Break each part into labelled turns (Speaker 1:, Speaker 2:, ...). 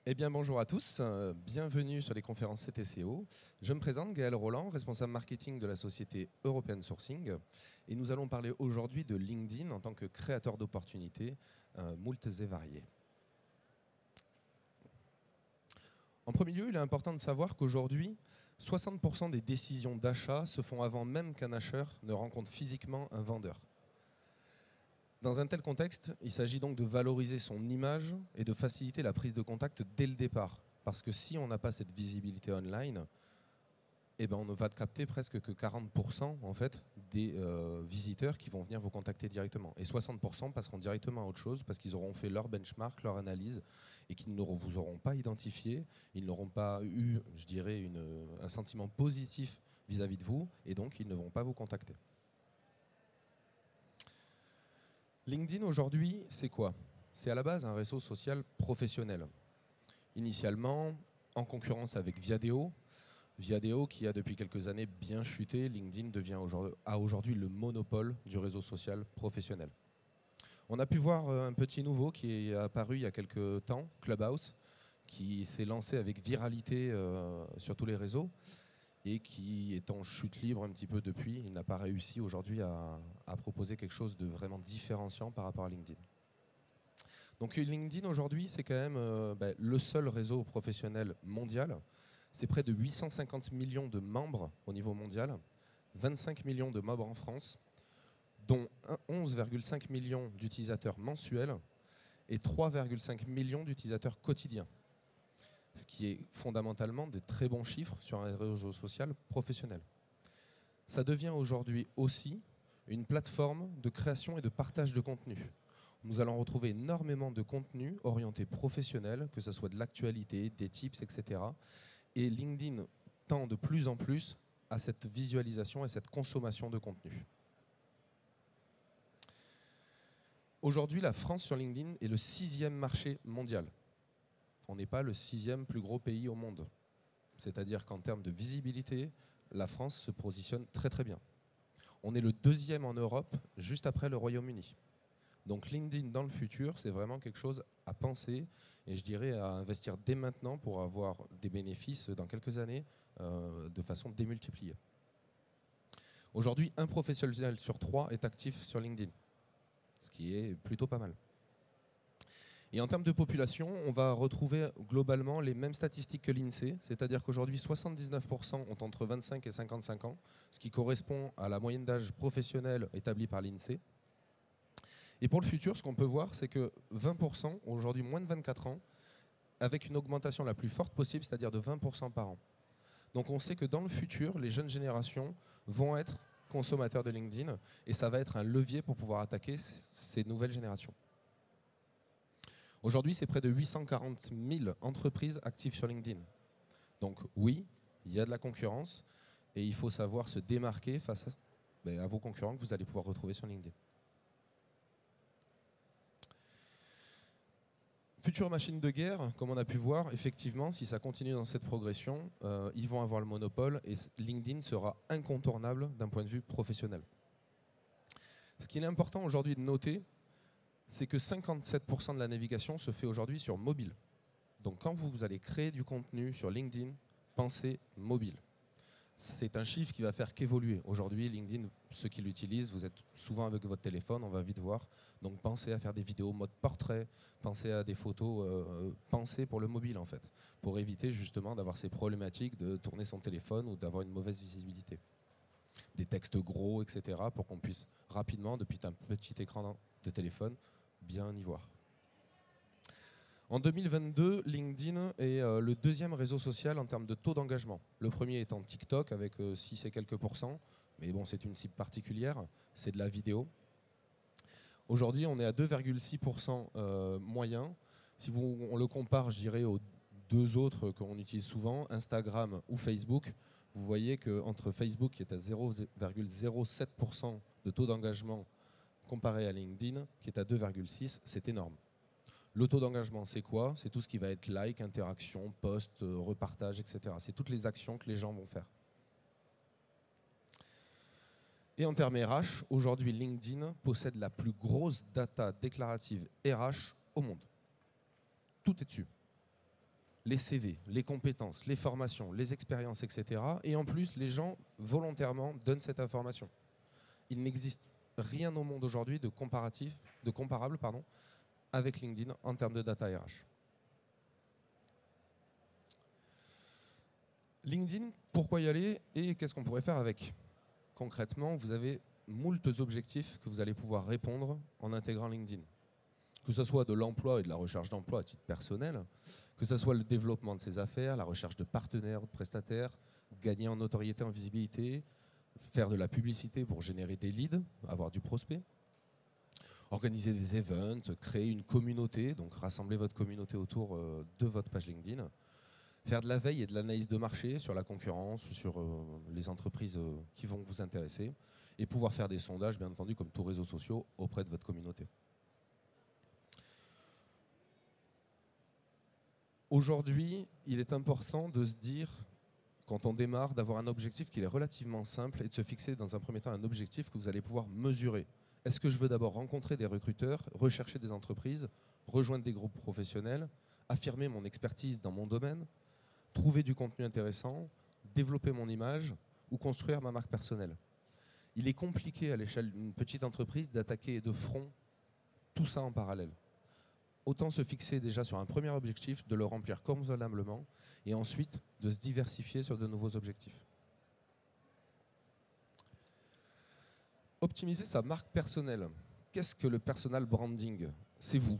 Speaker 1: Eh bien, bonjour à tous, bienvenue sur les conférences CTCO. Je me présente, Gaël Roland, responsable marketing de la société European Sourcing. Et nous allons parler aujourd'hui de LinkedIn en tant que créateur d'opportunités moultes et variées. En premier lieu, il est important de savoir qu'aujourd'hui, 60% des décisions d'achat se font avant même qu'un acheteur ne rencontre physiquement un vendeur. Dans un tel contexte, il s'agit donc de valoriser son image et de faciliter la prise de contact dès le départ. Parce que si on n'a pas cette visibilité online, eh ben on ne va capter presque que 40% en fait, des visiteurs qui vont venir vous contacter directement. Et 60% passeront directement à autre chose parce qu'ils auront fait leur benchmark, leur analyse et qu'ils ne vous auront pas identifié, ils n'auront pas eu, je dirais, un sentiment positif vis-à-vis de vous et donc ils ne vont pas vous contacter. LinkedIn aujourd'hui, c'est quoi? C'est à la base un réseau social professionnel. Initialement, en concurrence avec Viadeo. Viadeo qui a depuis quelques années bien chuté, LinkedIn a aujourd'hui le monopole du réseau social professionnel. On a pu voir un petit nouveau qui est apparu il y a quelques temps, Clubhouse, qui s'est lancé avec viralité sur tous les réseaux et qui est en chute libre un petit peu depuis. Il n'a pas réussi aujourd'hui à proposer quelque chose de vraiment différenciant par rapport à LinkedIn. Donc LinkedIn aujourd'hui, c'est quand même le seul réseau professionnel mondial. C'est près de 850 millions de membres au niveau mondial, 25 millions de membres en France, dont 11,5 millions d'utilisateurs mensuels et 3,5 millions d'utilisateurs quotidiens. Ce qui est fondamentalement de très bons chiffres sur un réseau social professionnel. Ça devient aujourd'hui aussi une plateforme de création et de partage de contenu. Nous allons retrouver énormément de contenu orienté professionnel, que ce soit de l'actualité, des tips, etc. Et LinkedIn tend de plus en plus à cette visualisation et cette consommation de contenu. Aujourd'hui, la France sur LinkedIn est le 6e marché mondial. On n'est pas le 6e plus gros pays au monde. C'est-à-dire qu'en termes de visibilité, la France se positionne très très bien. On est le 2e en Europe, juste après le Royaume-Uni. Donc LinkedIn dans le futur, c'est vraiment quelque chose à penser et je dirais à investir dès maintenant pour avoir des bénéfices dans quelques années de façon démultipliée. Aujourd'hui, un professionnel sur 3 est actif sur LinkedIn, ce qui est plutôt pas mal. Et en termes de population, on va retrouver globalement les mêmes statistiques que l'INSEE, c'est-à-dire qu'aujourd'hui 79% ont entre 25 et 55 ans, ce qui correspond à la moyenne d'âge professionnelle établie par l'INSEE. Et pour le futur, ce qu'on peut voir, c'est que 20% ont aujourd'hui moins de 24 ans, avec une augmentation la plus forte possible, c'est-à-dire de 20% par an. Donc on sait que dans le futur, les jeunes générations vont être consommateurs de LinkedIn, et ça va être un levier pour pouvoir attaquer ces nouvelles générations. Aujourd'hui, c'est près de 840 000 entreprises actives sur LinkedIn. Donc oui, il y a de la concurrence, et il faut savoir se démarquer face à vos concurrents que vous allez pouvoir retrouver sur LinkedIn. Future machine de guerre, comme on a pu voir, effectivement, si ça continue dans cette progression, ils vont avoir le monopole et LinkedIn sera incontournable d'un point de vue professionnel. Ce qu'il est important aujourd'hui de noter, c'est que 57% de la navigation se fait aujourd'hui sur mobile. Donc quand vous allez créer du contenu sur LinkedIn, pensez mobile. C'est un chiffre qui va faire qu'évoluer. Aujourd'hui, LinkedIn, ceux qui l'utilisent, vous êtes souvent avec votre téléphone, on va vite voir. Donc pensez à faire des vidéos mode portrait, pensez à des photos, pensez pour le mobile en fait, pour éviter justement d'avoir ces problématiques de tourner son téléphone ou d'avoir une mauvaise visibilité. Des textes gros, etc. pour qu'on puisse rapidement, depuis un petit écran de téléphone, bien y voir. En 2022, LinkedIn est le 2e réseau social en termes de taux d'engagement. Le premier étant TikTok avec 6 et quelques pourcents, mais bon, c'est une cible particulière, c'est de la vidéo. Aujourd'hui, on est à 2,6% moyen. Si on le compare, je dirais, aux 2 autres qu'on utilise souvent, Instagram ou Facebook, vous voyez qu'entre Facebook, qui est à 0,07% de taux d'engagement, comparé à LinkedIn, qui est à 2,6%, c'est énorme. Le taux d'engagement, c'est quoi? C'est tout ce qui va être like, interaction, post, repartage, etc. C'est toutes les actions que les gens vont faire. Et en termes RH, aujourd'hui, LinkedIn possède la plus grosse data déclarative RH au monde. Tout est dessus. les CV, les compétences, les formations, les expériences, etc. Et en plus, les gens volontairement donnent cette information. Il n'existe rien au monde aujourd'hui de comparable avec LinkedIn en termes de data RH. LinkedIn, pourquoi y aller et qu'est-ce qu'on pourrait faire avec? Concrètement, vous avez moult objectifs que vous allez pouvoir répondre en intégrant LinkedIn. Que ce soit de l'emploi et de la recherche d'emploi à titre personnel, que ce soit le développement de ses affaires, la recherche de partenaires ou de prestataires, gagner en notoriété, en visibilité, faire de la publicité pour générer des leads, avoir du prospect, organiser des events, créer une communauté, donc rassembler votre communauté autour de votre page LinkedIn, faire de la veille et de l'analyse de marché sur la concurrence ou sur les entreprises qui vont vous intéresser, et pouvoir faire des sondages, bien entendu, comme tous réseaux sociaux, auprès de votre communauté. Aujourd'hui, il est important de se dire, quand on démarre, d'avoir un objectif qui est relativement simple et de se fixer dans un premier temps un objectif que vous allez pouvoir mesurer. Est-ce que je veux d'abord rencontrer des recruteurs, rechercher des entreprises, rejoindre des groupes professionnels, affirmer mon expertise dans mon domaine, trouver du contenu intéressant, développer mon image ou construire ma marque personnelle? Il est compliqué à l'échelle d'une petite entreprise d'attaquer de front tout ça en parallèle. Autant se fixer déjà sur un premier objectif, de le remplir convenablement et ensuite de se diversifier sur de nouveaux objectifs. Optimiser sa marque personnelle. Qu'est-ce que le personal branding? C'est vous.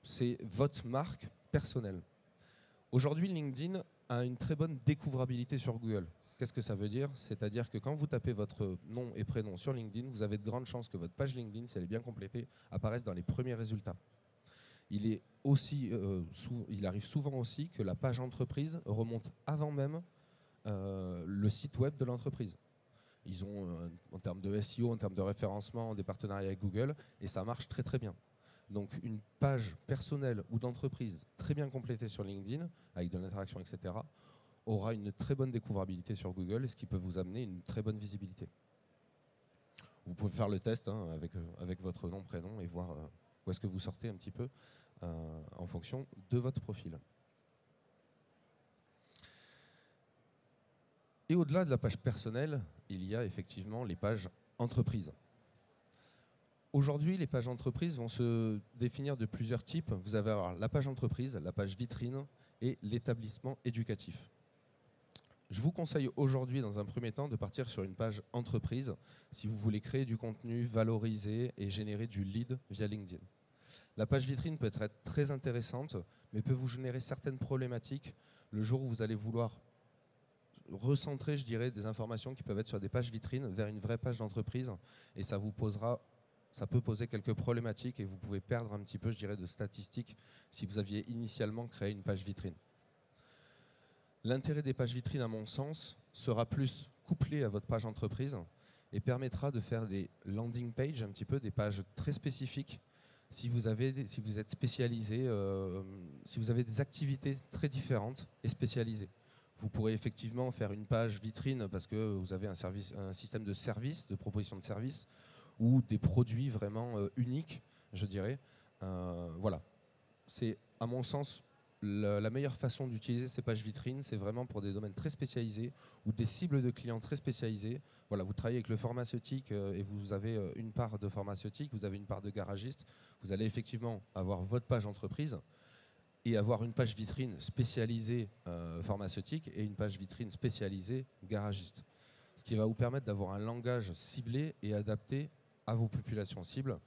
Speaker 1: C'est votre marque personnelle. Aujourd'hui, LinkedIn a une très bonne découvrabilité sur Google. Qu'est-ce que ça veut dire? C'est-à-dire que quand vous tapez votre nom et prénom sur LinkedIn, vous avez de grandes chances que votre page LinkedIn, si elle est bien complétée, apparaisse dans les premiers résultats. Il arrive souvent aussi que la page entreprise remonte avant même le site web de l'entreprise. Ils ont, en termes de SEO, en termes de référencement, des partenariats avec Google, et ça marche très très bien. Donc une page personnelle ou d'entreprise très bien complétée sur LinkedIn, avec de l'interaction, etc., aura une très bonne découvrabilité sur Google, ce qui peut vous amener une très bonne visibilité. Vous pouvez faire le test avec votre nom, prénom, et voir où est-ce que vous sortez un petit peu en fonction de votre profil. Et au-delà de la page personnelle, il y a effectivement les pages entreprises. Aujourd'hui, les pages entreprises vont se définir de plusieurs types. Vous avez alors la page entreprise, la page vitrine et l'établissement éducatif. Je vous conseille aujourd'hui, dans un premier temps, de partir sur une page entreprise si vous voulez créer du contenu, valoriser et générer du lead via LinkedIn. La page vitrine peut être très intéressante, mais peut vous générer certaines problématiques le jour où vous allez vouloir recentrer, je dirais, des informations qui peuvent être sur des pages vitrines vers une vraie page d'entreprise, et ça peut poser quelques problématiques et vous pouvez perdre un petit peu, je dirais, de statistiques si vous aviez initialement créé une page vitrine. L'intérêt des pages vitrines, à mon sens, sera plus couplé à votre page entreprise et permettra de faire des landing pages, un petit peu, des pages très spécifiques. Si vous êtes spécialisé, si vous avez des activités très différentes et spécialisées. Vous pourrez effectivement faire une page vitrine parce que vous avez un système de services, de proposition de services, ou des produits vraiment uniques, je dirais. Voilà. C'est, à mon sens, la meilleure façon d'utiliser ces pages vitrines, c'est vraiment pour des domaines très spécialisés ou des cibles de clients très spécialisés. Voilà, vous travaillez avec le pharmaceutique et vous avez une part de pharmaceutique, vous avez une part de garagiste. Vous allez effectivement avoir votre page entreprise et avoir une page vitrine spécialisée pharmaceutique et une page vitrine spécialisée garagiste. Ce qui va vous permettre d'avoir un langage ciblé et adapté à vos populations cibles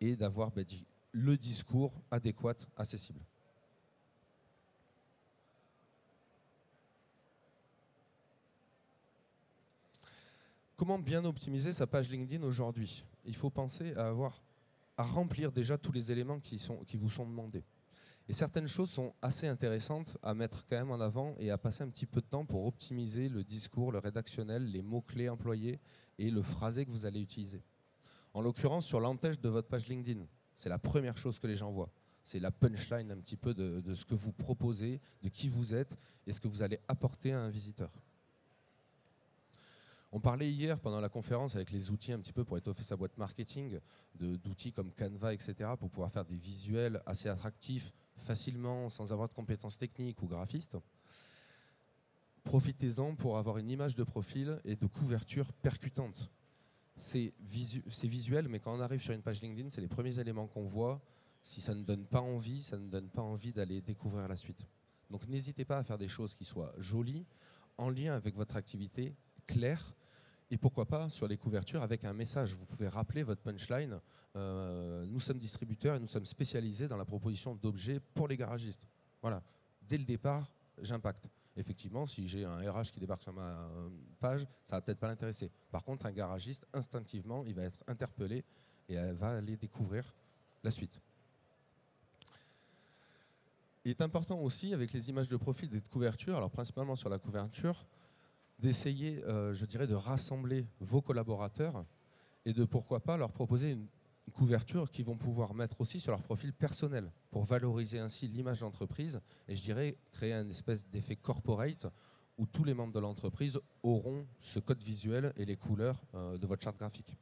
Speaker 1: et d'avoir le discours adéquat à ces cibles. Comment bien optimiser sa page LinkedIn aujourd'hui? Il faut penser à remplir déjà tous les éléments qui vous sont demandés. Et certaines choses sont assez intéressantes à mettre quand même en avant et à passer un petit peu de temps pour optimiser le discours, le rédactionnel, les mots-clés employés et le phrasé que vous allez utiliser. En l'occurrence, sur l'entête de votre page LinkedIn, c'est la première chose que les gens voient. C'est la punchline un petit peu de ce que vous proposez, de qui vous êtes et ce que vous allez apporter à un visiteur. On parlait hier pendant la conférence avec les outils un petit peu pour étoffer sa boîte marketing, d'outils comme Canva, etc., pour pouvoir faire des visuels assez attractifs, facilement sans avoir de compétences techniques ou graphistes, profitez-en pour avoir une image de profil et de couverture percutante. C'est visuel, mais quand on arrive sur une page LinkedIn, c'est les premiers éléments qu'on voit. Si ça ne donne pas envie, ça ne donne pas envie d'aller découvrir la suite. Donc n'hésitez pas à faire des choses qui soient jolies, en lien avec votre activité, claires, et pourquoi pas sur les couvertures avec un message. Vous pouvez rappeler votre punchline. Nous sommes distributeurs et nous sommes spécialisés dans la proposition d'objets pour les garagistes. Voilà, dès le départ, j'impacte. Effectivement, si j'ai un RH qui débarque sur ma page, ça va peut-être pas l'intéresser. Par contre, un garagiste, instinctivement, il va être interpellé et va aller découvrir la suite. Il est important aussi, avec les images de profil et de couverture, alors principalement sur la couverture, d'essayer, je dirais, de rassembler vos collaborateurs et de, pourquoi pas, leur proposer une couverture qu'ils vont pouvoir mettre aussi sur leur profil personnel pour valoriser ainsi l'image d'entreprise et, je dirais, créer un espèce d'effet corporate où tous les membres de l'entreprise auront ce code visuel et les couleurs de votre charte graphique.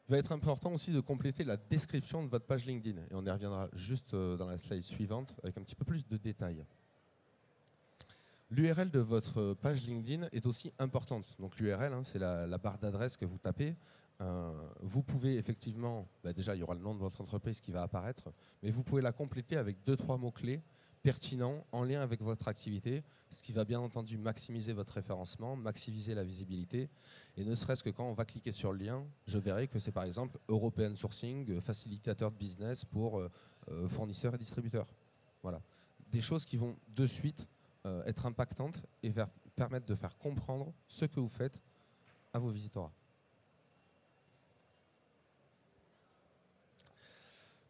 Speaker 1: Il va être important aussi de compléter la description de votre page LinkedIn. Et on y reviendra juste dans la slide suivante avec un petit peu plus de détails. L'URL de votre page LinkedIn est aussi importante. Donc l'URL, c'est la barre d'adresse que vous tapez. Vous pouvez effectivement, déjà il y aura le nom de votre entreprise qui va apparaître, mais vous pouvez la compléter avec 2-3 mots-clés pertinents en lien avec votre activité, ce qui va bien entendu maximiser votre référencement, maximiser la visibilité. Et ne serait-ce que quand on va cliquer sur le lien, je verrai que c'est par exemple European Sourcing, facilitateur de business pour fournisseurs et distributeurs. Voilà. Des choses qui vont de suite être impactantes et permettre de faire comprendre ce que vous faites à vos visiteurs.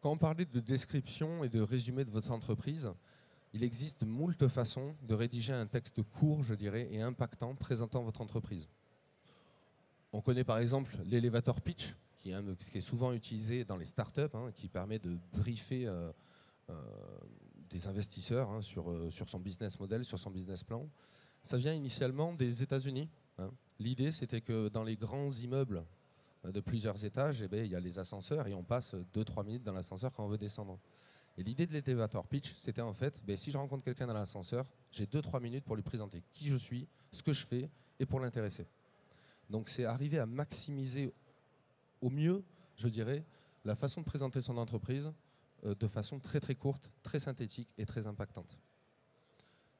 Speaker 1: Quand on parlait de description et de résumé de votre entreprise, il existe moult façons de rédiger un texte court, je dirais, et impactant présentant votre entreprise. On connaît par exemple l'elevator pitch, qui est souvent utilisé dans les startups, qui permet de briefer des investisseurs sur son business model, sur son business plan. Ça vient initialement des États-Unis. L'idée, c'était que dans les grands immeubles de plusieurs étages, il y a les ascenseurs et on passe 2-3 minutes dans l'ascenseur quand on veut descendre. Et l'idée de l'elevator pitch, c'était en fait, si je rencontre quelqu'un dans l'ascenseur, j'ai 2-3 minutes pour lui présenter qui je suis, ce que je fais et pour l'intéresser. Donc c'est arriver à maximiser au mieux, je dirais, la façon de présenter son entreprise de façon très très courte, très synthétique et très impactante.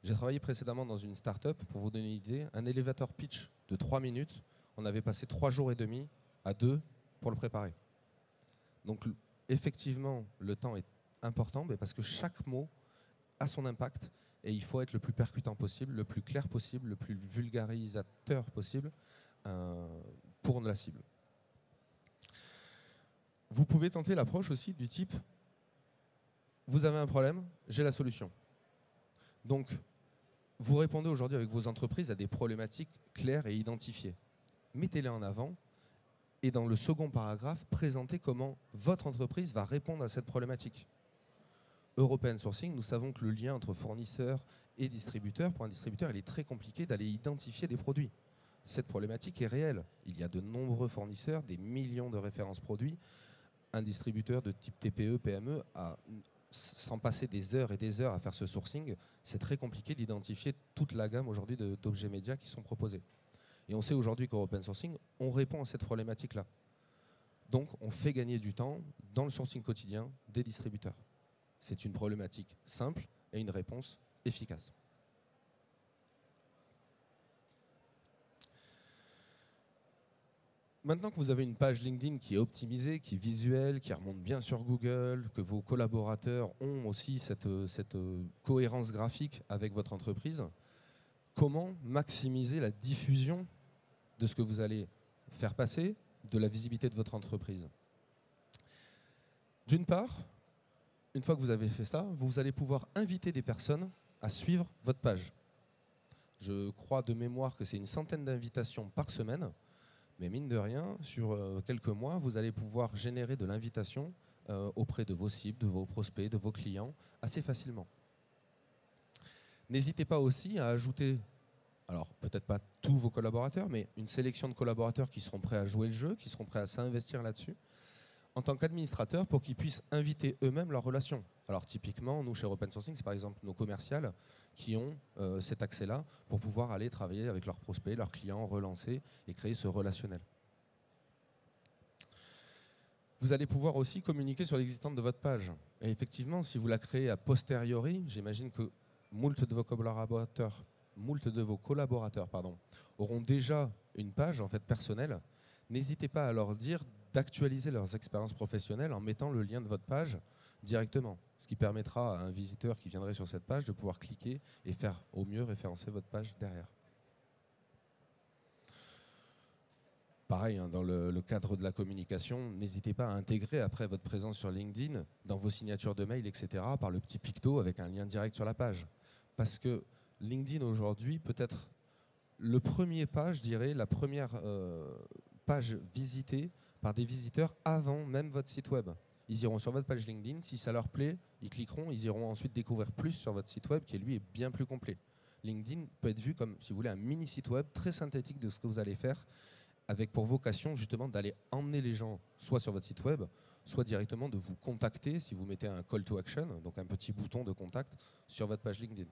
Speaker 1: J'ai travaillé précédemment dans une start-up, pour vous donner une idée, un elevator pitch de 3 minutes, on avait passé 3 jours et demi à 2 pour le préparer. Donc effectivement, le temps est important parce que chaque mot a son impact et il faut être le plus percutant possible, le plus clair possible, le plus vulgarisateur possible pour la cible. Vous pouvez tenter l'approche aussi du type vous avez un problème, j'ai la solution. Donc, vous répondez aujourd'hui avec vos entreprises à des problématiques claires et identifiées. Mettez-les en avant et dans le second paragraphe, présentez comment votre entreprise va répondre à cette problématique. European Sourcing, nous savons que le lien entre fournisseurs et distributeurs, pour un distributeur, il est très compliqué d'aller identifier des produits. Cette problématique est réelle. Il y a de nombreux fournisseurs, des millions de références produits. Un distributeur de type TPE, PME, sans passer des heures et des heures à faire ce sourcing, c'est très compliqué d'identifier toute la gamme aujourd'hui d'objets médias qui sont proposés. Et on sait aujourd'hui qu'European Sourcing, on répond à cette problématique-là. Donc, on fait gagner du temps dans le sourcing quotidien des distributeurs. C'est une problématique simple et une réponse efficace. Maintenant que vous avez une page LinkedIn qui est optimisée, qui est visuelle, qui remonte bien sur Google, que vos collaborateurs ont aussi cette cohérence graphique avec votre entreprise, comment maximiser la diffusion de ce que vous allez faire passer, de la visibilité de votre entreprise? D'une part, une fois que vous avez fait ça, vous allez pouvoir inviter des personnes à suivre votre page. Je crois de mémoire que c'est une centaine d'invitations par semaine. Mais mine de rien, sur quelques mois, vous allez pouvoir générer de l'invitation auprès de vos cibles, de vos prospects, de vos clients, assez facilement. N'hésitez pas aussi à ajouter, alors peut-être pas tous vos collaborateurs, mais une sélection de collaborateurs qui seront prêts à jouer le jeu, qui seront prêts à s'investir là-dessus, en tant qu'administrateur pour qu'ils puissent inviter eux-mêmes leurs relations. Alors typiquement, nous chez Open Sourcing, c'est par exemple nos commerciales qui ont cet accès-là pour pouvoir aller travailler avec leurs prospects, leurs clients, relancer et créer ce relationnel. Vous allez pouvoir aussi communiquer sur l'existence de votre page. Et effectivement, si vous la créez a posteriori, j'imagine que moult de vos collaborateurs auront déjà une page en fait, personnelle. N'hésitez pas à leur dire d'actualiser leurs expériences professionnelles en mettant le lien de votre page directement. Ce qui permettra à un visiteur qui viendrait sur cette page de pouvoir cliquer et faire au mieux référencer votre page derrière. Pareil, hein, dans le cadre de la communication, n'hésitez pas à intégrer après votre présence sur LinkedIn, dans vos signatures de mail, etc., par le petit picto avec un lien direct sur la page. Parce que LinkedIn aujourd'hui peut être le premier pas, je dirais, la première page visitée par des visiteurs avant même votre site web. Ils iront sur votre page LinkedIn, si ça leur plaît, ils cliqueront, ils iront ensuite découvrir plus sur votre site web qui lui est bien plus complet. LinkedIn peut être vu comme, si vous voulez, un mini site web très synthétique de ce que vous allez faire, avec pour vocation justement d'aller emmener les gens soit sur votre site web, soit directement de vous contacter si vous mettez un call to action, donc un petit bouton de contact sur votre page LinkedIn.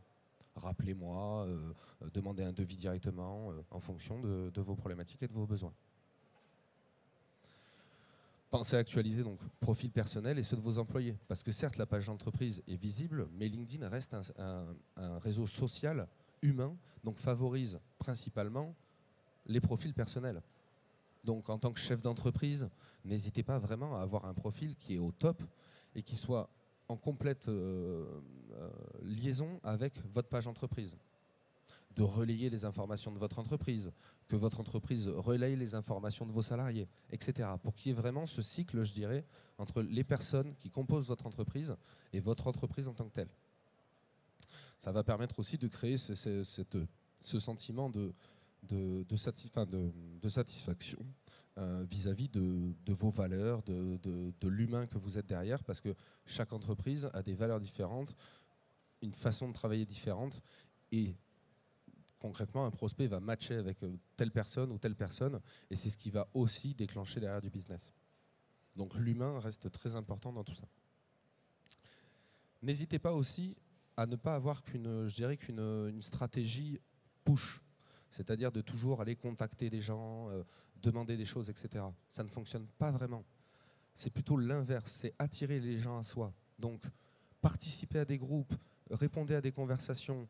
Speaker 1: Rappelez-moi, demandez un devis directement en fonction de vos problématiques et de vos besoins. Pensez à actualiser donc profil personnel et ceux de vos employés. Parce que certes, la page d'entreprise est visible, mais LinkedIn reste un réseau social, humain, donc favorise principalement les profils personnels. Donc en tant que chef d'entreprise, n'hésitez pas vraiment à avoir un profil qui est au top et qui soit en complète liaison avec votre page entreprise. De relayer les informations de votre entreprise, que votre entreprise relaye les informations de vos salariés, etc. Pour qu'il y ait vraiment ce cycle, je dirais, entre les personnes qui composent votre entreprise et votre entreprise en tant que telle. Ça va permettre aussi de créer ce sentiment de satisfaction vis-à-vis de vos valeurs, de l'humain que vous êtes derrière, parce que chaque entreprise a des valeurs différentes, une façon de travailler différente, et concrètement, un prospect va matcher avec telle personne ou telle personne, et c'est ce qui va aussi déclencher derrière du business. Donc l'humain reste très important dans tout ça. N'hésitez pas aussi à ne pas avoir qu'une stratégie push, c'est-à-dire de toujours aller contacter des gens, demander des choses, etc. Ça ne fonctionne pas vraiment. C'est plutôt l'inverse, c'est attirer les gens à soi. Donc participez à des groupes, répondez à des conversations,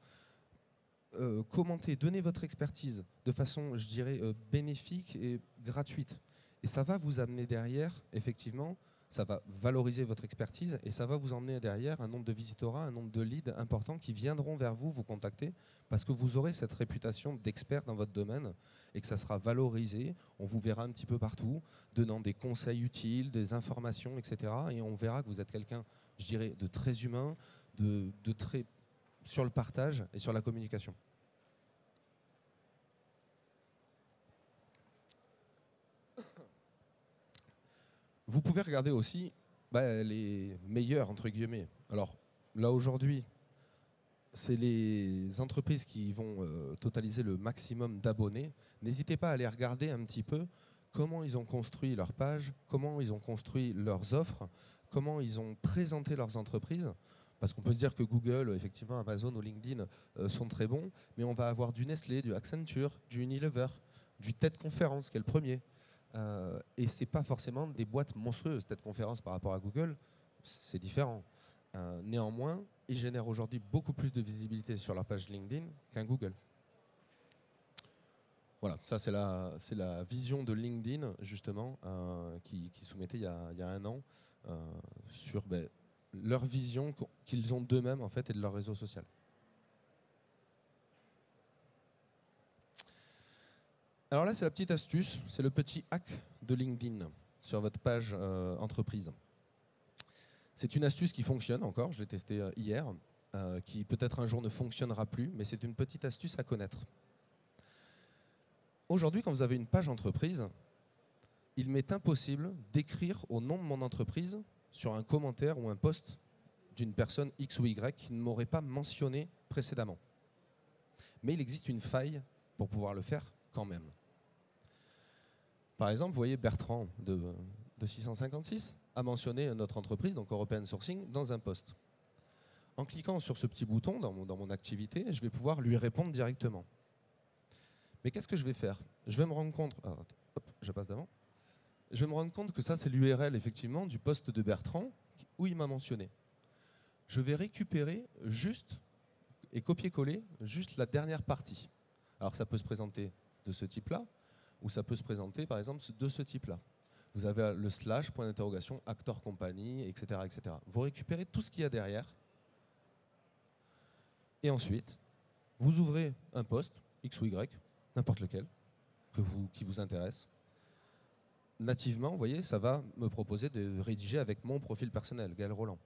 Speaker 1: commentez, donnez votre expertise de façon, je dirais, bénéfique et gratuite. Et ça va vous amener derrière, effectivement, ça va valoriser votre expertise et ça va vous emmener derrière un nombre de visiteurs, un nombre de leads importants qui viendront vers vous contacter parce que vous aurez cette réputation d'expert dans votre domaine et que ça sera valorisé. On vous verra un petit peu partout, donnant des conseils utiles, des informations, etc. Et on verra que vous êtes quelqu'un, je dirais, de très humain, de très sur le partage et sur la communication. Vous pouvez regarder aussi les meilleurs, entre guillemets. Alors là, aujourd'hui, c'est les entreprises qui vont totaliser le maximum d'abonnés. N'hésitez pas à aller regarder un petit peu comment ils ont construit leur page, comment ils ont construit leurs offres, comment ils ont présenté leurs entreprises. Parce qu'on peut se dire que Google, effectivement, Amazon ou LinkedIn sont très bons, mais on va avoir du Nestlé, du Accenture, du Unilever, du TED Conference, qui est le premier. Et ce n'est pas forcément des boîtes monstrueuses. TED Conference par rapport à Google, c'est différent. Néanmoins, ils génèrent aujourd'hui beaucoup plus de visibilité sur leur page LinkedIn qu'un Google. Voilà, ça c'est la vision de LinkedIn, justement, qui soumettait il y a un an sur leur vision qu'ils ont d'eux-mêmes en fait, et de leur réseau social. Alors là, c'est la petite astuce, c'est le petit hack de LinkedIn sur votre page entreprise. C'est une astuce qui fonctionne encore, je l'ai testé hier, qui peut-être un jour ne fonctionnera plus, mais c'est une petite astuce à connaître. Aujourd'hui, quand vous avez une page entreprise, il m'est impossible d'écrire au nom de mon entreprise sur un commentaire ou un post d'une personne X ou Y qui ne m'aurait pas mentionné précédemment. Mais il existe une faille pour pouvoir le faire quand même. Par exemple, vous voyez Bertrand de 656, à mentionner notre entreprise, donc European Sourcing, dans un post. En cliquant sur ce petit bouton dans mon activité, je vais pouvoir lui répondre directement. Mais qu'est-ce que je vais faire? Je vais me rendre compte... Ah, hop, je passe d'avant. Je vais me rendre compte que ça, c'est l'URL effectivement du post de Bertrand où il m'a mentionné. Je vais récupérer juste et copier-coller juste la dernière partie. Alors ça peut se présenter de ce type-là, ou ça peut se présenter par exemple de ce type-là. Vous avez le slash, point d'interrogation, acteur compagnie, etc., etc. Vous récupérez tout ce qu'il y a derrière. Et ensuite, vous ouvrez un post, X ou Y, n'importe lequel, qui vous intéresse. Nativement, vous voyez, ça va me proposer de rédiger avec mon profil personnel, Gaël Roland.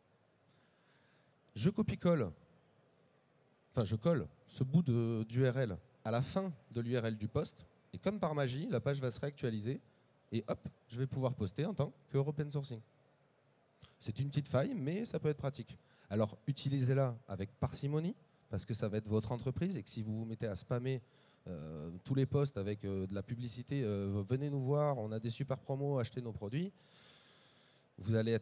Speaker 1: Je copie-colle, enfin je colle ce bout d'URL à la fin de l'URL du post, et comme par magie, la page va se réactualiser, et hop, je vais pouvoir poster en tant qu'European Sourcing. C'est une petite faille, mais ça peut être pratique. Alors utilisez-la avec parcimonie, parce que ça va être votre entreprise, et que si vous vous mettez à spammer tous les posts avec de la publicité, venez nous voir, on a des super promos, achetez nos produits, vous allez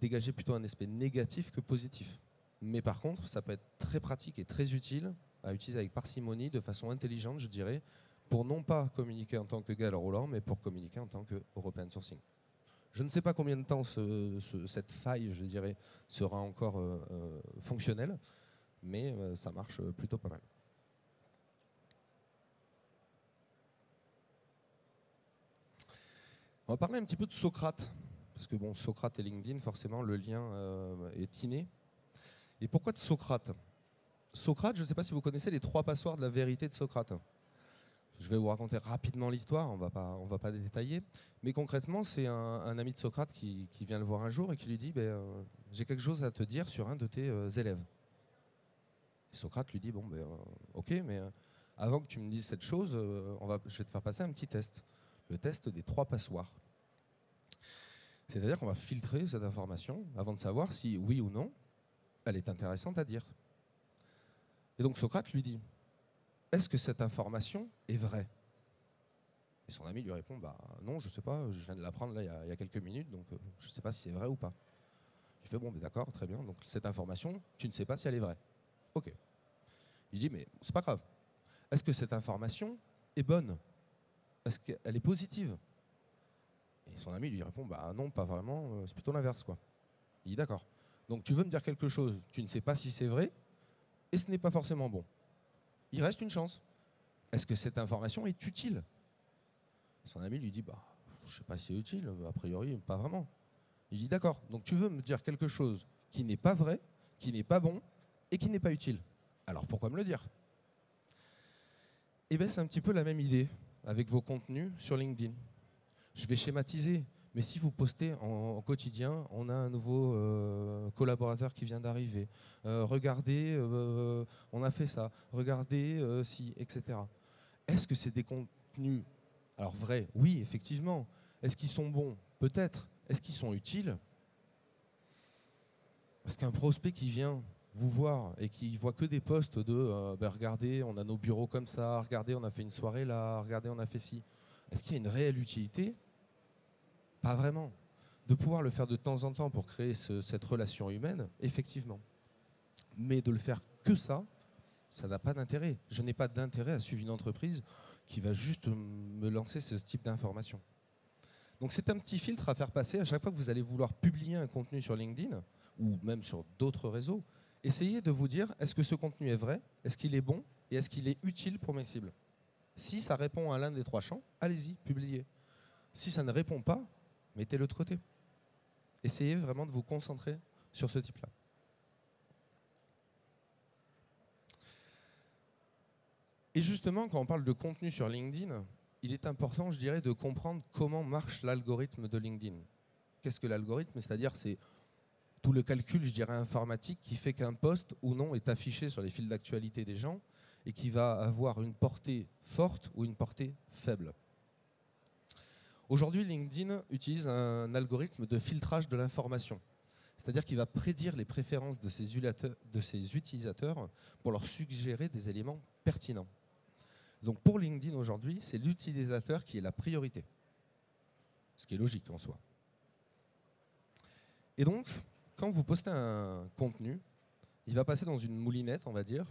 Speaker 1: dégager plutôt un aspect négatif que positif. Mais par contre, ça peut être très pratique et très utile à utiliser avec parcimonie, de façon intelligente, je dirais, pour non pas communiquer en tant que Gaël Roland, mais pour communiquer en tant que European Sourcing. Je ne sais pas combien de temps cette faille, je dirais, sera encore fonctionnelle, mais ça marche plutôt pas mal. On va parler un petit peu de Socrate, parce que bon, Socrate et LinkedIn, forcément, le lien est inné. Et pourquoi de Socrate? Socrate, je ne sais pas si vous connaissez les 3 passoires de la vérité de Socrate. Je vais vous raconter rapidement l'histoire, on va pas détailler. Mais concrètement, c'est un ami de Socrate qui vient le voir un jour et qui lui dit j'ai quelque chose à te dire sur un de tes élèves. Et Socrate lui dit ok, mais avant que tu me dises cette chose, je vais te faire passer un petit test. Le test des 3 passoires. C'est-à-dire qu'on va filtrer cette information avant de savoir si, oui ou non, elle est intéressante à dire. Et donc Socrate lui dit, est-ce que cette information est vraie? Et son ami lui répond, non, je ne sais pas, je viens de l'apprendre là il y a quelques minutes, donc je ne sais pas si c'est vrai ou pas. Il fait, d'accord, très bien, donc cette information, tu ne sais pas si elle est vraie. Ok. Il dit, mais c'est pas grave. Est-ce que cette information est bonne? Est-ce qu'elle est positive? Et son ami lui répond, non, pas vraiment, c'est plutôt l'inverse, quoi. Il dit, d'accord. Donc tu veux me dire quelque chose, tu ne sais pas si c'est vrai, et ce n'est pas forcément bon. Il reste une chance. Est-ce que cette information est utile? Son ami lui dit, je ne sais pas si c'est utile, a priori, pas vraiment. Il dit, d'accord, donc tu veux me dire quelque chose qui n'est pas vrai, qui n'est pas bon, et qui n'est pas utile. Alors pourquoi me le dire? Eh bien, c'est un petit peu la même idée avec vos contenus sur LinkedIn. Je vais schématiser, mais si vous postez en quotidien, on a un nouveau collaborateur qui vient d'arriver, regardez, on a fait ça, regardez si, etc. Est-ce que c'est des contenus, alors vrais? Oui, effectivement. Est-ce qu'ils sont bons? Peut-être. Est-ce qu'ils sont utiles? Parce qu'un prospect qui vient vous voir et qui voit que des posts de regardez, on a nos bureaux comme ça, regardez, on a fait une soirée là, regardez, on a fait ci. Est-ce qu'il y a une réelle utilité? Pas vraiment. De pouvoir le faire de temps en temps pour créer cette relation humaine, effectivement. Mais de le faire que ça n'a pas d'intérêt. Je n'ai pas d'intérêt à suivre une entreprise qui va juste me lancer ce type d'informations. Donc c'est un petit filtre à faire passer à chaque fois que vous allez vouloir publier un contenu sur LinkedIn ou même sur d'autres réseaux. Essayez de vous dire, est-ce que ce contenu est vrai? Est-ce qu'il est bon? Et est-ce qu'il est utile pour mes cibles? Si ça répond à l'un des 3 champs, allez-y, publiez. Si ça ne répond pas, mettez-le de côté. Essayez vraiment de vous concentrer sur ce type-là. Et justement, quand on parle de contenu sur LinkedIn, il est important, je dirais, de comprendre comment marche l'algorithme de LinkedIn. Qu'est-ce que l'algorithme? C'est-à-dire, c'est tout le calcul, je dirais, informatique qui fait qu'un post ou non est affiché sur les fils d'actualité des gens et qui va avoir une portée forte ou une portée faible. Aujourd'hui, LinkedIn utilise un algorithme de filtrage de l'information. C'est-à-dire qu'il va prédire les préférences de ses utilisateurs pour leur suggérer des éléments pertinents. Donc pour LinkedIn aujourd'hui, c'est l'utilisateur qui est la priorité. Ce qui est logique en soi. Et donc, quand vous postez un contenu, il va passer dans une moulinette, on va dire,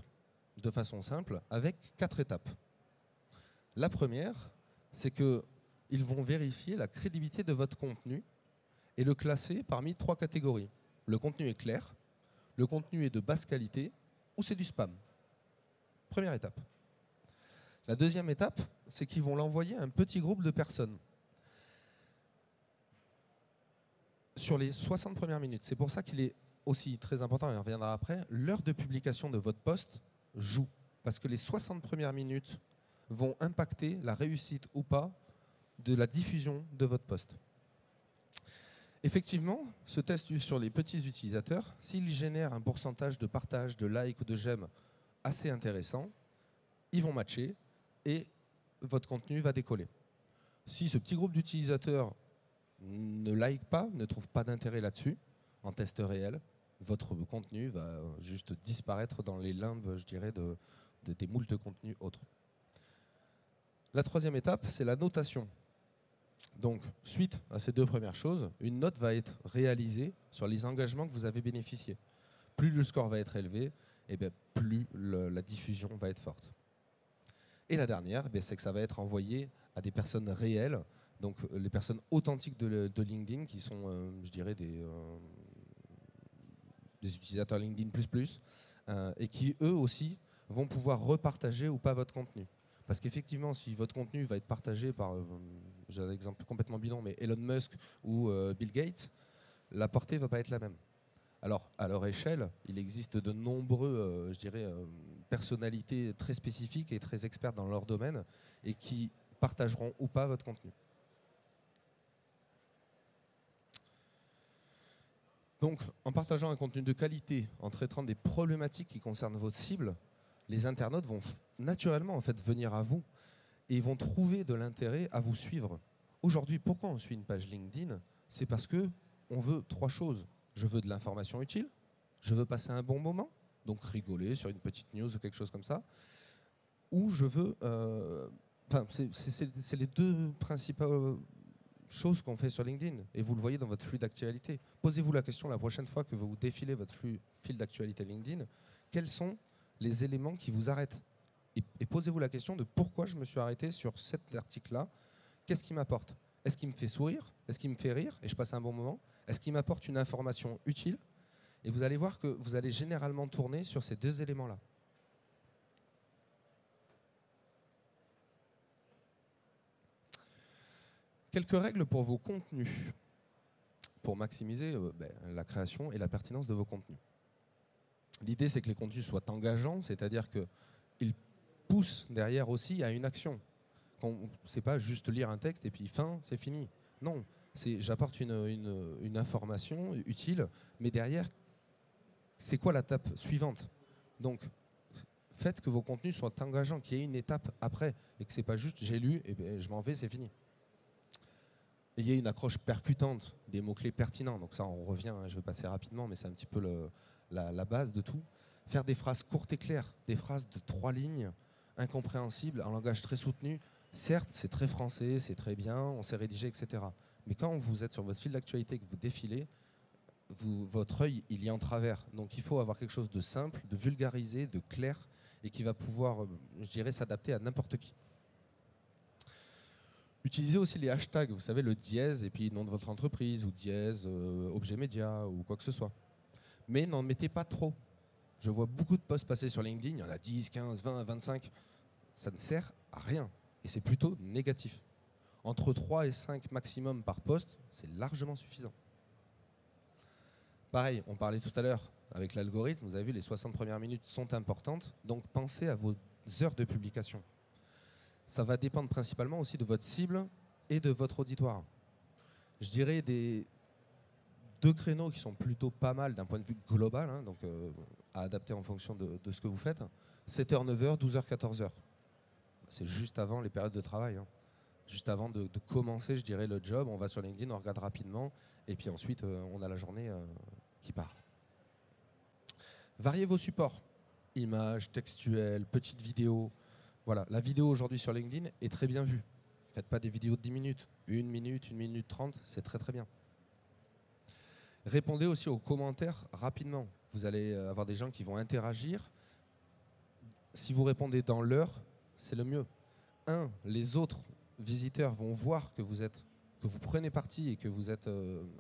Speaker 1: de façon simple, avec 4 étapes. La première, c'est qu'ils vont vérifier la crédibilité de votre contenu et le classer parmi 3 catégories. Le contenu est clair, le contenu est de basse qualité ou c'est du spam. Première étape. La deuxième étape, c'est qu'ils vont l'envoyer à un petit groupe de personnes. Sur les 60 premières minutes, c'est pour ça qu'il est aussi très important, et on reviendra après, l'heure de publication de votre post joue. Parce que les 60 premières minutes vont impacter la réussite ou pas de la diffusion de votre post. Effectivement, ce test sur les petits utilisateurs, s'il génère un pourcentage de partage, de like ou de j'aime assez intéressant, ils vont matcher et votre contenu va décoller. Si ce petit groupe d'utilisateurs ne like pas, ne trouve pas d'intérêt là-dessus, en test réel, votre contenu va juste disparaître dans les limbes, je dirais, des moultes contenus autres. La troisième étape, c'est la notation. Donc, suite à ces 2 premières choses, une note va être réalisée sur les engagements que vous avez bénéficiés. Plus le score va être élevé, et bien plus la diffusion va être forte. Et la dernière, c'est que ça va être envoyé à des personnes réelles, donc les personnes authentiques de LinkedIn, qui sont, je dirais, des utilisateurs LinkedIn++, et qui, eux aussi, vont pouvoir repartager ou pas votre contenu. Parce qu'effectivement, si votre contenu va être partagé par, j'ai un exemple complètement bidon, mais Elon Musk ou Bill Gates, la portée ne va pas être la même. Alors, à leur échelle, il existe de nombreux, je dirais, personnalités très spécifiques et très expertes dans leur domaine et qui partageront ou pas votre contenu. Donc, en partageant un contenu de qualité, en traitant des problématiques qui concernent votre cible, les internautes vont naturellement en fait, venir à vous et vont trouver de l'intérêt à vous suivre. Aujourd'hui, pourquoi on suit une page LinkedIn? C'est parce qu'on veut 3 choses. Je veux de l'information utile, je veux passer un bon moment, donc rigoler sur une petite news ou quelque chose comme ça, ou je veux... c'est les 2 principales choses qu'on fait sur LinkedIn, et vous le voyez dans votre flux d'actualité. Posez-vous la question la prochaine fois que vous défilez votre fil d'actualité LinkedIn, quels sont les éléments qui vous arrêtent? Et posez-vous la question de pourquoi je me suis arrêté sur cet article-là. Qu'est-ce qui m'apporte? Est-ce qu'il me fait sourire? Est-ce qu'il me fait rire et je passe un bon moment? Est-ce qu'il m'apporte une information utile? Et vous allez voir que vous allez généralement tourner sur ces 2 éléments-là. Quelques règles pour vos contenus, pour maximiser la création et la pertinence de vos contenus. L'idée, c'est que les contenus soient engageants, c'est-à-dire qu'ils poussent derrière aussi à une action. C'est pas juste lire un texte et puis fin, c'est fini. Non, j'apporte une information utile, mais derrière, c'est quoi l'étape suivante? Donc, faites que vos contenus soient engageants, qu'il y ait une étape après, et que c'est pas juste j'ai lu et je m'en vais, c'est fini. Ayez une accroche percutante, des mots-clés pertinents. Donc ça, on revient, je vais passer rapidement, mais c'est un petit peu la base de tout. Faire des phrases courtes et claires, des phrases de 3 lignes, incompréhensibles, un langage très soutenu. Certes, c'est très français, c'est très bien, on sait rédiger, etc. Mais quand vous êtes sur votre fil d'actualité et que vous défilez, votre œil, il y est en travers. Donc il faut avoir quelque chose de simple, de vulgarisé, de clair, et qui va pouvoir, je dirais, s'adapter à n'importe qui. Utilisez aussi les hashtags, vous savez, le dièse et puis nom de votre entreprise, ou dièse, objet média, ou quoi que ce soit. Mais n'en mettez pas trop. Je vois beaucoup de posts passer sur LinkedIn, il y en a 10, 15, 20, 25. Ça ne sert à rien. Et c'est plutôt négatif. Entre 3 et 5 maximum par post, c'est largement suffisant. Pareil, on parlait tout à l'heure avec l'algorithme, vous avez vu, les 60 premières minutes sont importantes, donc pensez à vos heures de publication. Ça va dépendre principalement aussi de votre cible et de votre auditoire. Je dirais des 2 créneaux qui sont plutôt pas mal d'un point de vue global, hein, donc à adapter en fonction de ce que vous faites. 7h, 9h, 12h, 14h. C'est juste avant les périodes de travail. Hein. Juste avant de commencer, je dirais, le job, on va sur LinkedIn, on regarde rapidement, et puis ensuite, on a la journée qui part. Variez vos supports. Images, textuelles, petites vidéos. Voilà, la vidéo aujourd'hui sur LinkedIn est très bien vue. Faites pas des vidéos de 10 minutes. 1 minute, 1 minute 30, c'est très très bien. Répondez aussi aux commentaires rapidement. Vous allez avoir des gens qui vont interagir. Si vous répondez dans l'heure, c'est le mieux. Les autres visiteurs vont voir que vous prenez parti et que vous êtes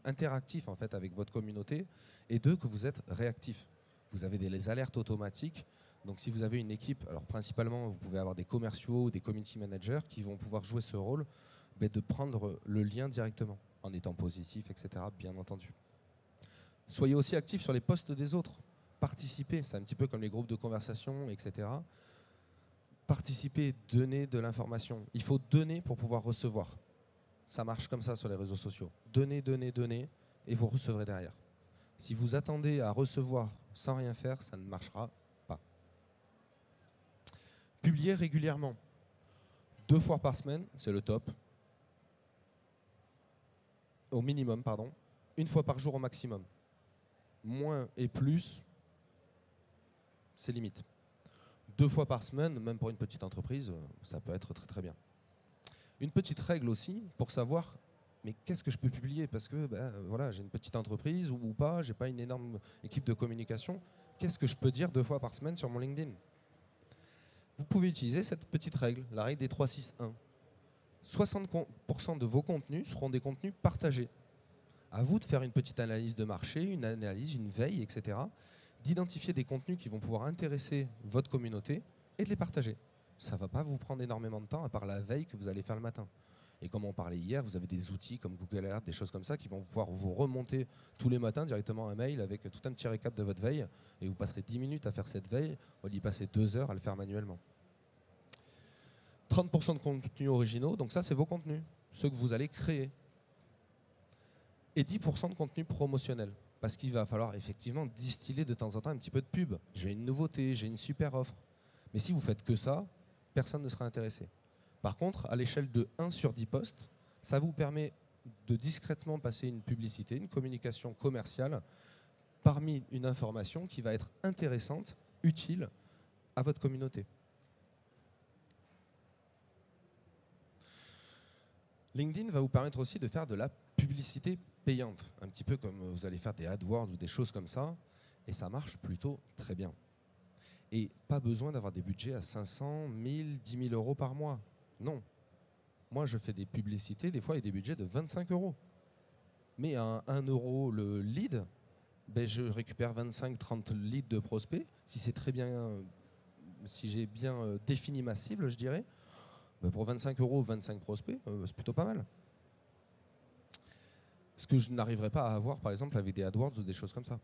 Speaker 1: interactif en fait avec votre communauté. Et deux, que vous êtes réactif. Vous avez les alertes automatiques. Donc si vous avez une équipe, alors principalement vous pouvez avoir des commerciaux ou des community managers qui vont pouvoir jouer ce rôle de prendre le lien directement en étant positif, etc. Bien entendu. Soyez aussi actifs sur les posts des autres. Participez, c'est un petit peu comme les groupes de conversation, etc. Participez, donnez de l'information. Il faut donner pour pouvoir recevoir. Ça marche comme ça sur les réseaux sociaux. Donnez, donnez, donnez, et vous recevrez derrière. Si vous attendez à recevoir sans rien faire, ça ne marchera pas. Publiez régulièrement. 2 fois par semaine, c'est le top. Au minimum, pardon. 1 fois par jour au maximum. Moins et plus, c'est limite. 2 fois par semaine, même pour une petite entreprise, ça peut être très très bien. Une petite règle aussi pour savoir, mais qu'est-ce que je peux publier? Parce que voilà, j'ai une petite entreprise ou pas, j'ai pas une énorme équipe de communication. Qu'est-ce que je peux dire 2 fois par semaine sur mon LinkedIn? Vous pouvez utiliser cette petite règle, la règle des 3-6-1. 60% de vos contenus seront des contenus partagés. À vous de faire une petite analyse de marché, une analyse, une veille, etc. D'identifier des contenus qui vont pouvoir intéresser votre communauté et de les partager. Ça ne va pas vous prendre énormément de temps à part la veille que vous allez faire le matin. Et comme on parlait hier, vous avez des outils comme Google Alert, des choses comme ça qui vont pouvoir vous remonter tous les matins directement un mail avec tout un petit récap de votre veille et vous passerez 10 minutes à faire cette veille au lieu d'y passer 2 heures à le faire manuellement. 30% de contenus originaux, donc ça c'est vos contenus, ceux que vous allez créer. Et 10% de contenu promotionnel. Parce qu'il va falloir effectivement distiller de temps en temps un petit peu de pub. J'ai une nouveauté, j'ai une super offre. Mais si vous faites que ça, personne ne sera intéressé. Par contre, à l'échelle de 1 sur 10 posts, ça vous permet de discrètement passer une publicité, une communication commerciale parmi une information qui va être intéressante, utile à votre communauté. LinkedIn va vous permettre aussi de faire de la publicité payante, un petit peu comme vous allez faire des AdWords ou des choses comme ça, et ça marche plutôt très bien. Et pas besoin d'avoir des budgets à 500, 1000, 10 000 euros par mois. Non. Moi, je fais des publicités, des fois, avec des budgets de 25 euros. Mais à 1 euro le lead, je récupère 25-30 leads de prospects. Si c'est très bien, si j'ai bien défini ma cible, je dirais, pour 25 euros, 25 prospects, c'est plutôt pas mal. Ce que je n'arriverai pas à avoir, par exemple, avec des AdWords ou des choses comme ça.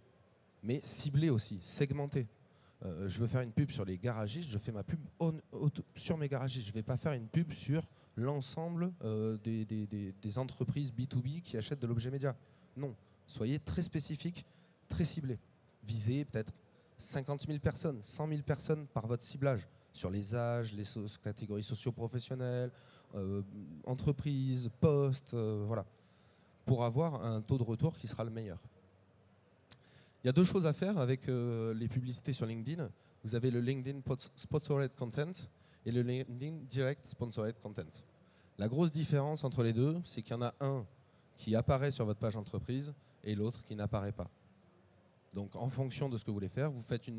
Speaker 1: Mais ciblé aussi, segmenté. Je veux faire une pub sur les garagistes, je fais ma pub sur mes garagistes. Je ne vais pas faire une pub sur l'ensemble des entreprises B2B qui achètent de l'objet média. Non, soyez très spécifique, très ciblé. Visez peut-être 50 000 personnes, 100 000 personnes par votre ciblage sur les âges, les catégories socio-professionnelles, entreprises, postes, voilà, pour avoir un taux de retour qui sera le meilleur. Il y a 2 choses à faire avec les publicités sur LinkedIn. Vous avez le LinkedIn Sponsored Content et le LinkedIn Direct Sponsored Content. La grosse différence entre les deux, c'est qu'il y en a un qui apparaît sur votre page entreprise et l'autre qui n'apparaît pas. Donc en fonction de ce que vous voulez faire, vous faites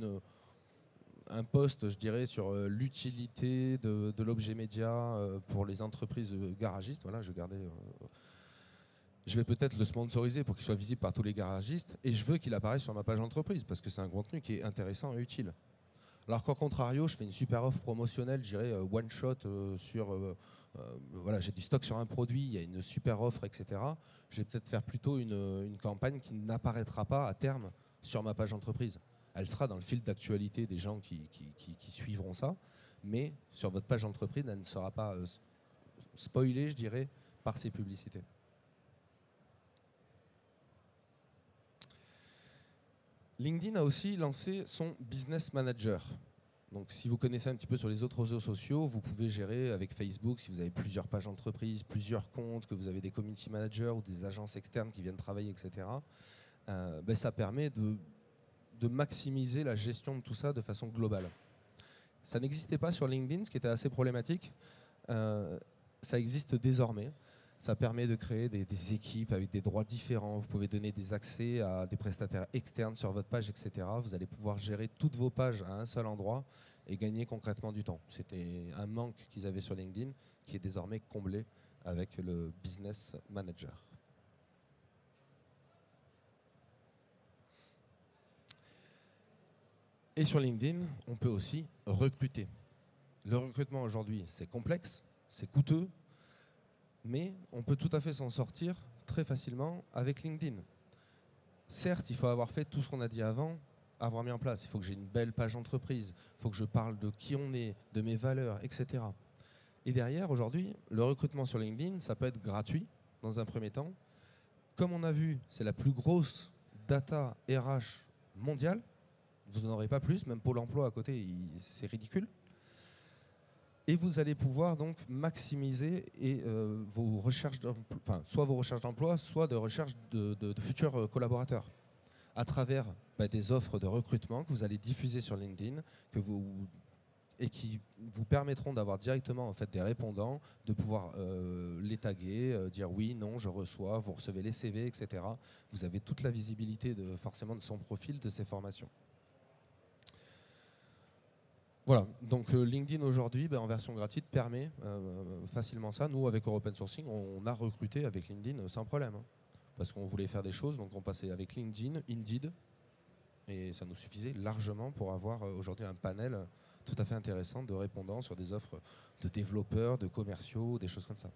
Speaker 1: un post, je dirais, sur l'utilité de l'objet média pour les entreprises garagistes. Voilà, je vais peut-être le sponsoriser pour qu'il soit visible par tous les garagistes et je veux qu'il apparaisse sur ma page entreprise parce que c'est un contenu qui est intéressant et utile. Alors qu'au contrario, je fais une super offre promotionnelle, je dirais one shot sur voilà, j'ai du stock sur un produit, il y a une super offre, etc. Je vais peut-être faire plutôt une campagne qui n'apparaîtra pas à terme sur ma page entreprise. Elle sera dans le fil d'actualité des gens qui suivront ça, mais sur votre page entreprise, elle ne sera pas spoilée, je dirais, par ces publicités. LinkedIn a aussi lancé son Business Manager. Donc, si vous connaissez un petit peu sur les autres réseaux sociaux, vous pouvez gérer avec Facebook, si vous avez plusieurs pages entreprises, plusieurs comptes, que vous avez des community managers ou des agences externes qui viennent travailler, etc. Ça permet de maximiser la gestion de tout ça de façon globale. Ça n'existait pas sur LinkedIn, ce qui était assez problématique. Ça existe désormais. Ça permet de créer des équipes avec des droits différents. Vous pouvez donner des accès à des prestataires externes sur votre page, etc. Vous allez pouvoir gérer toutes vos pages à un seul endroit et gagner concrètement du temps. C'était un manque qu'ils avaient sur LinkedIn qui est désormais comblé avec le Business Manager. Et sur LinkedIn, on peut aussi recruter. Le recrutement aujourd'hui, c'est complexe, c'est coûteux, mais on peut tout à fait s'en sortir très facilement avec LinkedIn. Certes, il faut avoir fait tout ce qu'on a dit avant, avoir mis en place. Il faut que j'ai une belle page entreprise, il faut que je parle de qui on est, de mes valeurs, etc. Et derrière, aujourd'hui, le recrutement sur LinkedIn, ça peut être gratuit dans un premier temps. Comme on a vu, c'est la plus grosse data RH mondiale. Vous n'en aurez pas plus, même Pôle emploi à côté, c'est ridicule. Et vous allez pouvoir donc maximiser vos recherches soit vos recherches d'emploi, soit de recherche de futurs collaborateurs à travers des offres de recrutement que vous allez diffuser sur LinkedIn et qui vous permettront d'avoir directement en fait, des répondants, de pouvoir les taguer, dire oui, non, je reçois, vous recevez les CV, etc. Vous avez toute la visibilité forcément de son profil, de ses formations. Voilà, donc LinkedIn aujourd'hui, en version gratuite, permet facilement ça. Nous, avec Open Sourcing, on a recruté avec LinkedIn sans problème. Hein, parce qu'on voulait faire des choses, donc on passait avec LinkedIn, Indeed, et ça nous suffisait largement pour avoir aujourd'hui un panel tout à fait intéressant de répondants sur des offres de développeurs, de commerciaux, des choses comme ça.